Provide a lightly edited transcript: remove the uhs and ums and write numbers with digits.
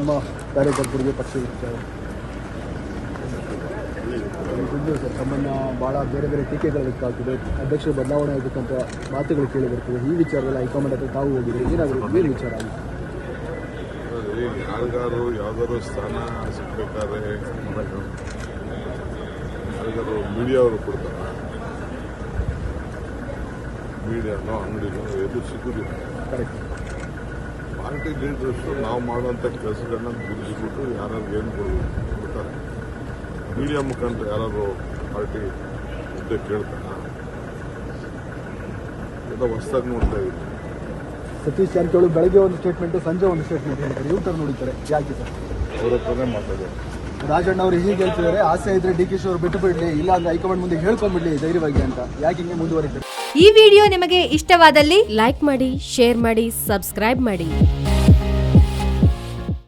ನಮ್ಮ ಕಾರ್ಯಕರ್ತರಿಗೆ ಪಕ್ಷ ವಿಚಾರ ಸರ್ ತಮ್ಮನ್ನು ಭಾಳ ಬೇರೆ ಬೇರೆ ಟೀಕೆಗಳು ವ್ಯಕ್ತವಾಗ್ತಿದೆ, ಅಧ್ಯಕ್ಷರು ಬದಲಾವಣೆ ಆಗಬೇಕಂತ ಮಾತುಗಳು ಕೇಳಿ ಬರ್ತದೆ. ಈ ವಿಚಾರದಲ್ಲಿ ಹೈಕಮಾಂಡ್ ಹತ್ರ ತಾವು ಹೋಗಿದ್ರೆ ಏನಾದರೂ ಏನು ವಿಚಾರ ಆಗಿದೆ? ಯಾರಿಗಾರು ಯಾವ್ದಾದ್ರು ಸ್ಥಾನ ಸಿಗ್ಬೇಕಾದ್ರೆ ಯಾರಿಗಾರು ಮೀಡಿಯಾವರು ಕೊಡ್ತಾರ, ಮೀಡಿಯಾನೋ ಅಂಗಡಿನೋ ಎದು ಸಿಗುದಿಲ್ಲ. ಕರೆಕ್ಟ್. ಪಾರ್ಟಿ ಲೀಡರ್ಸು ನಾವು ಮಾಡುವಂಥ ಕೆಲಸಗಳನ್ನ ಗುರುತಿಸ್ಬಿಟ್ಟು ಯಾರು ಏನು ಕೊಡ್ತಾರೆ. ಮೀಡಿಯಾ ಮುಖಾಂತರ ಯಾರು ಪಾರ್ಟಿ ಹುದ್ದೆ ಕೇಳ್ತಾರ, ಎಲ್ಲ ಹೊಸದಾಗಿ ನೋಡ್ತಾ ಇದ್ದೀವಿ. ಸತೀಶ್ ಜಾರಕಿಹೊಳಿ ಬೆಳಗ್ಗೆ ಒಂದು ಸ್ಟೇಟ್ಮೆಂಟ್, ಸಂಜೆ ಒಂದು ಸ್ಟೇಟ್ಮೆಂಟ್ ಹೇಳ್ತಾರೆ. ಇವ್ರ ಥರ ನೋಡಿದ್ದಾರೆ ಯಾಕೆ ಸರ್? ಅವ್ರ ಹತ್ರನೇ ಮಾತಾಡೋದು. ರಾಜಣ್ಣ ಅವರು ಹೀಗೆ ಹೇಳ್ತಿದ್ದಾರೆ, ಆಸೆ ಇದ್ರೆ ಡಿ ಕೆ ಶಿ ಅವರು ಬಿಟ್ಟು ಬಿಡಲಿ, ಇಲ್ಲ ಅಂದ್ರೆ ಹೈಕಮಾಂಡ್ ಮುಂದೆ ಹೇಳ್ಕೊಂಡ್ಬಿಡ್ಲಿ ಧೈರ್ಯವಾಗಿ ಅಂತ. ಯಾಕೆ ಹಿಂಗೆ ಮುಂದುವರಿತಾರೆ? ಈ ವಿಡಿಯೋ ನಿಮಗೆ ಇಷ್ಟವಾದಲ್ಲಿ ಲೈಕ್ ಮಾಡಿ, ಶೇರ್ ಮಾಡಿ, ಸಬ್ಸ್ಕ್ರೈಬ್ ಮಾಡಿ.